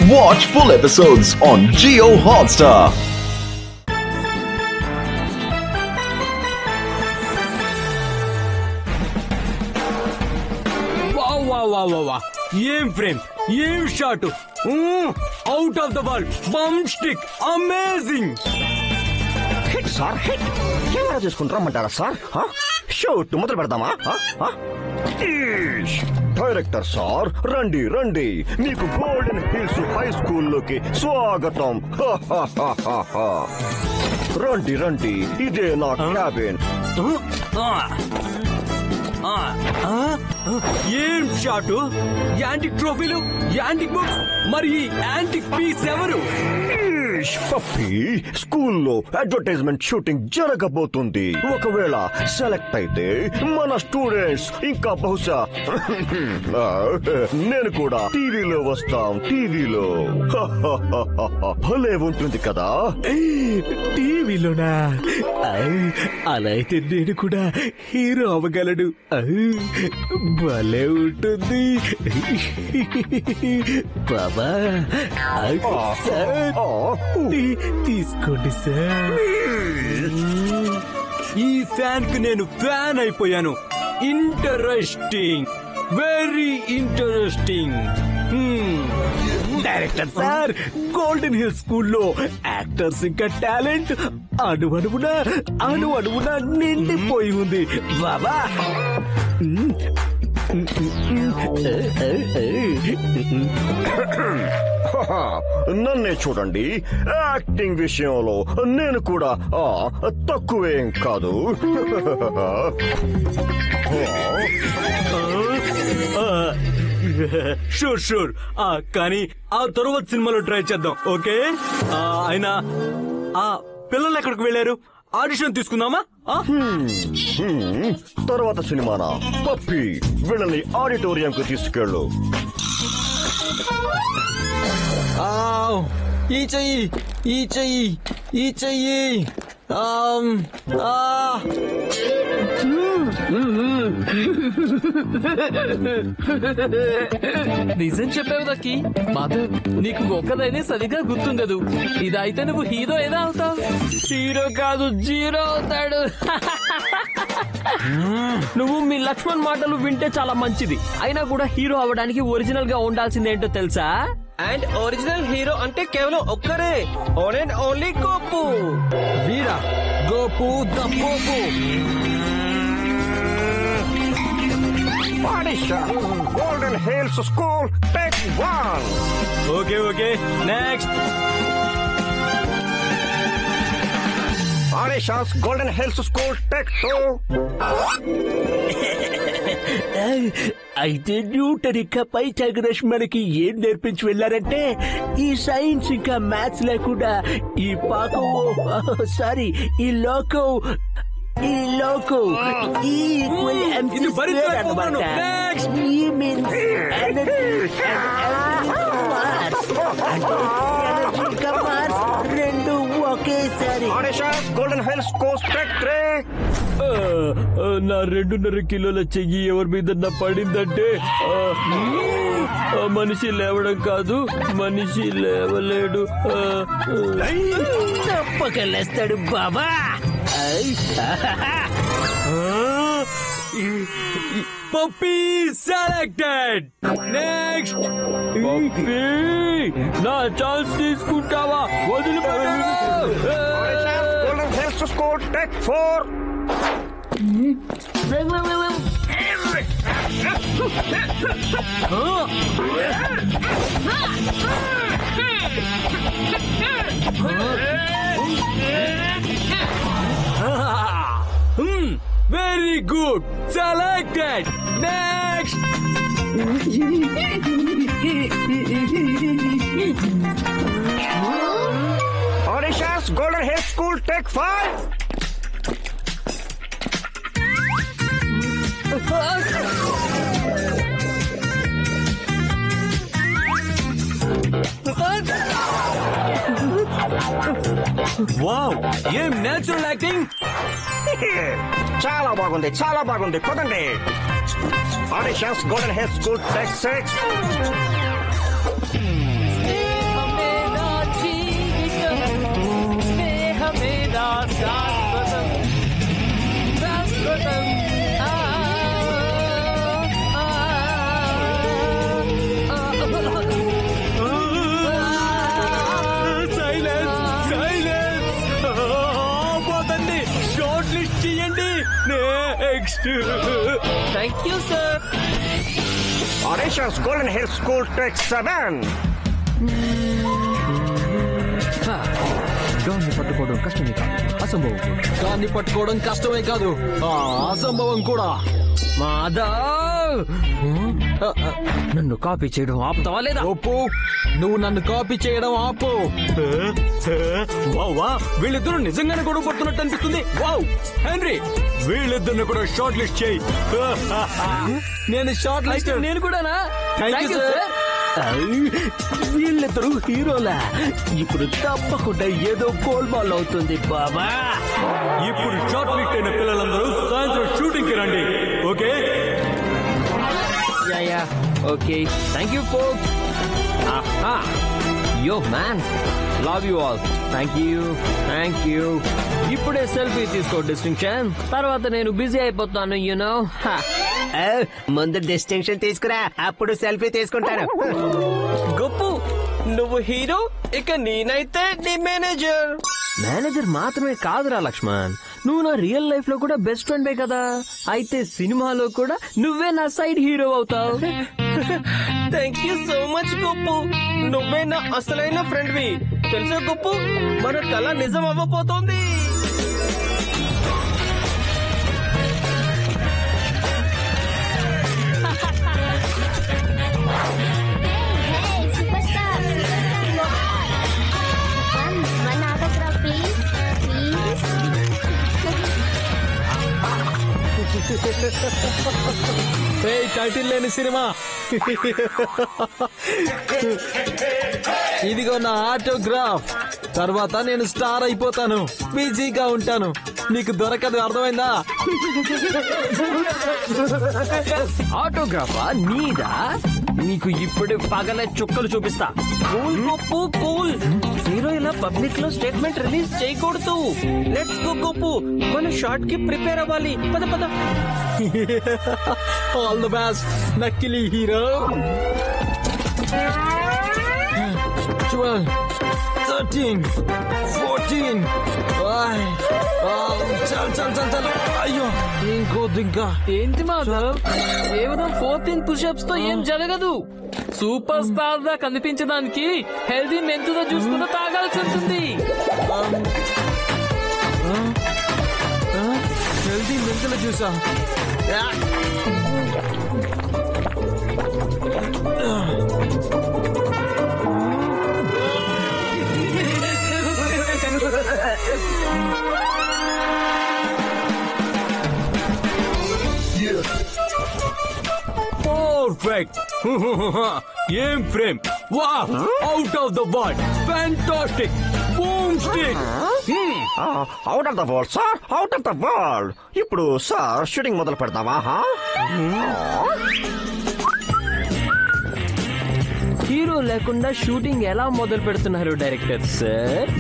Watch full episodes on Jio Hotstar. Wow. Aim frame, aim shot. Out of the ball. Bum stick. Amazing. Hit sir hit. Camera చేసుకుని రమ్మంటారా sir? Shoot మొదలు పెడదామా? Director sir రండి రండి, మీకు golden hills high స్కూల్లోకి స్వాగతం. రండి రండి, ఇదే నా క్యాబిన్. ఏం షాట్, యాంటిక్ ట్రోఫీలు, యాంటిక్ బుక్స్, మరి యాంటిక్ పీస్ ఎవరు? పప్పి, స్కూల్లో అడ్వర్టైజ్మెంట్ షూటింగ్ జరగబోతుంది. ఒకవేళ సెలెక్ట్ అయితే మన స్టూడెంట్స్ ఇంకా బహుశా నేను కూడా టీవీలో వస్తాం. టీవీలో భలే ఉంటుంది కదా. టీవీలోనా? అలా అయితే నేను కూడా హీరో అవ్వగలడు. భలే ఉంటుంది బాబా. తీసుకోండి సార్. ఈ ఫ్యాన్ కు నేను ఫ్యాన్ అయిపోయాను. Interesting, very interesting. Director sir, golden hill స్కూల్లో యాక్టర్స్ ఇంకా టాలెంట్ అణువణువున నిండిపోయి ఉంది బాబా. నన్నే చూడండి, యాక్టింగ్ విషయంలో నేను కూడా తక్కువేం కాదు. షూర్. కానీ ఆ తర్వాత సినిమాలో ట్రై చేద్దాం. ఓకే. అయినా ఆ పిల్లలు ఎక్కడికి వెళ్ళారు? ఆడిషన్ తీసుకుందామా? తర్వాత సినిమానా? పప్పి, వీళ్ళని ఆడిటోరియంకు తీసుకెళ్ళు. ఈ చెయ్యి. నిజం చెప్పావు దక్కి. మాధవ్, నీకు ఒక్కదైనా సరిగా గుర్తుండదు. ఇదైతే నువ్వు హీరో ఎలా అవుతావు? హీరో కాదు, జీరో అవుతాడు. నువ్వు మీ లక్ష్మణ్ మాటలు వింటే చాలా మంచిది. అయినా కూడా హీరో అవడానికి ఒరిజినల్ గా ఉండాల్సిందేంటో తెలుసా? అండ్ ఒరిజినల్ హీరో అంటే కేవలం ఒక్కరే, own and only Gopu. Veera Gopu the pope. Golden hills school take 1. Okay. Next auditions golden hills school take 2. అయితే న్యూటన్ ఇంకా పైథాగరస్ మనకి ఏం నేర్పించి వెళ్ళారంటే, ఈ సైన్స్ ఇంకా మ్యాథ్స్ లేకుండా ఈ పాకం సారీ ఈ లోకం ఈక్వల్ ఎంసీ స్క్వేర్ అన్నమాట. ఈ మీన్స్ ఎనర్జీ ఇంకా మార్స్ రెండు ఒకేసారి. Auditions golden hills school take 3. నా 2.5 కిలోల చెయ్యి ఎవరి మీద పడిందంటే మనిషి లేవడం కాదు, మనిషి లేవలేడు. తప్పకెళ్ళేస్తాడు బాబా. Puppy selected. నెక్స్ట్ పప్పీ, నా ఛాన్స్ తీసుకుంటావా? వదిలిపోయాను. Golden hills school take 4. Very good. Selected. Next. Auditions Golden Hills School Take 5. Wow, ఏం నేచురల్ యాక్టింగ్. చాలా బాగుంది, చాలా బాగుంది. పదండి. Auditions golden hills school tech 6. Thank you sir. Auditions Golden Hill School Take 7. దాన్ని పట్టుకోవడం కష్టమే కాదు, అసంభవం. దాన్ని పట్టుకోవడం కష్టమే కాదు, అసంభవం కూడా. మాధవ్, నన్ను కాపీ చేయడం ఆపుతావా లేదా? ఒప్పు, నువ్వు నన్ను కాపీ చేయడం ఆపు. వా వీళ్ళిద్దరూ నిజంగానే గొడవ పడుతున్నట్టు అనిపిస్తుంది. వావ్ హెన్రీ, వీళ్ళిద్దరిని కూడా షార్ట్ లిస్ట్ చేయి. నేను షార్ట్ లిస్ట్. నేను కూడానా? Thank you sir. వీళ్ళిద్దరు హీరోలా? ఇప్పుడు తప్పకుండా ఏదో గోల్మాల్ అవుతుంది బాబా. ఇప్పుడు షార్ట్ లిస్ట్ అయిన పిల్లలందరూ సాయంత్రం షూటింగ్ కి రండి. Okay? Yeah okay, thank you folks. Yo man, love you all. Thank you. ఇప్పుడే సెల్ఫీ తీసుకో డిస్టింక్షన్, తర్వాత నేను బిజీ అయిపోతాను. యూనో, ముందు డిస్టింక్షన్ తీసుకురా, అప్పుడు సెల్ఫీ తీసుకుంటాను. గొప్పు, నువ్వు హీరో, ఇక నేనైతే నీ మేనేజర్. మేనేజర్ మాత్రమే కాదురా లక్ష్మణ్, నువ్వు నా రియల్ లైఫ్ లో కూడా బెస్ట్ ఫ్రెండ్ కదా. అయితే సినిమాలో కూడా నువ్వే నా సైడ్ హీరో అవుతావు. థ్యాంక్ యూ సో మచ్ గొప్పు, నువ్వే నా అసలైన ఫ్రెండ్ వి. తెలుసా గొప్పు, మన కళ నిజం అవ్వబోతోంది. టైటిల్ లేని సినిమా. ఇదిగో నా ఆటోగ్రాఫ్. తర్వాత నేను స్టార్ అయిపోతాను, బిజీగా ఉంటాను. నీకు దొరకదు, అర్థమైందా? ఆటోగ్రాఫా నీదా? నీకు ఇప్పుడు పగలే చుక్కలు చూపిస్తా. కూల్ గొప్పు, కూల్. హీరో ఇలా పబ్లిక్ లో స్టేట్మెంట్ రిలీజ్ చేయకూడదు. లెట్స్ గో గొప్పు, మన షార్ట్ కి ప్రిపేర్ అవ్వాలి. పద పద. ఆల్ ది బెస్ట్ నకిలీ హీరో. 12, 13, 14. చల్. అయ్యో, ఇంకోద్దు ఇంకా. ఏంటి మాధవ్, కేవలం 14 పుషప్స్ తో ఏం జరగదు. సూపర్ స్టార్ గా కనిపించడానికి హెల్దీ మెంతుగా చూసుకుంటూ తాగాల్సి ఉంటుంది. హెల్దీ మెంతుల జ్యూసా? పర్ఫెక్ట్. ఏం frame! Wow, out of the world, fantastic, boom stick. Out of the world sir, out of the world. ఇప్పుడు సార్ షూటింగ్ మొదలు పెడదామా? హీరో లేకుండా షూటింగ్ ఎలా మొదలు పెడుతున్నారు డైరెక్టర్ సార్?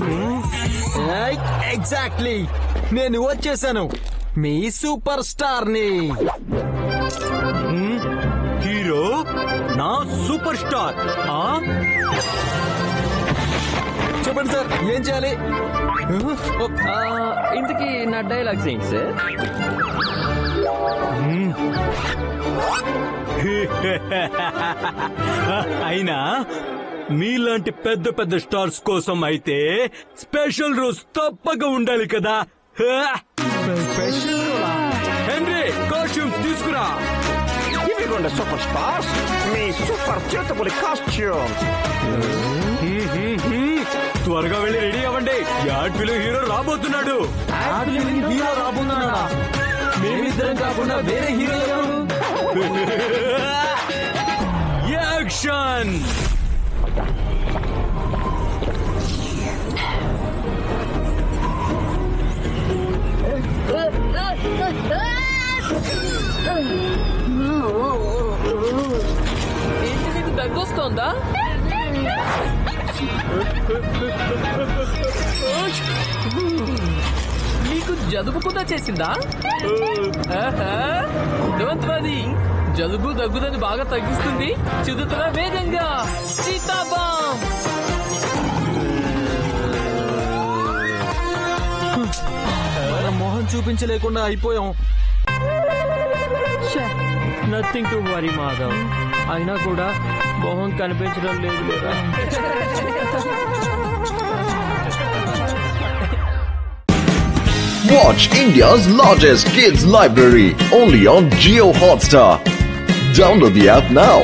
ఎగ్జాక్ట్లీ, నేను వచ్చేసాను, మీ సూపర్ స్టార్ ని. హీరో, నా సూపర్ స్టార్. చెప్పండి సార్, ఏం చేయాలి? ఇంతకీ నా డైలాగ్స్ ఏంటి సార్? అయినా మీలాంటి పెద్ద పెద్ద స్టార్స్ కోసం అయితే స్పెషల్ రోజు తప్పక ఉండాలి కదా. హెన్రీ, కాస్ట్యూమ్స్ తీసుకురా. ఇదిగోండి సూపర్ స్టార్స్, మీ సూపర్ చేతబులి కాస్ట్యూమ్. త్వరగా వెళ్ళి రెడీ అవ్వండి, యాడ్ ఫిల్మ్ హీరో రాబోతున్నాడు. హీరో రాబోతున్నాడా? మేమిద్దరం కాకుండా వేరే హీరో ఎవరు? యాక్షన్! ఏంటి, నీకు దగ్గొస్తోందా? నీకు జలుబు కూడా చేసిందా? డోంట్ వరీ, జలుబు దగ్గుదని బాగా తగ్గిస్తుంది. చిదుతున్నా వేగంగా సీతాబాం. మొహం చూపించలేకుండా అయిపోయాం. Nothing to worry Madhav. అయినా కూడా మొహం కనిపించడం లేదు లేదా? Watch India's largest kids library only on Jio Hotstar. Download the app now.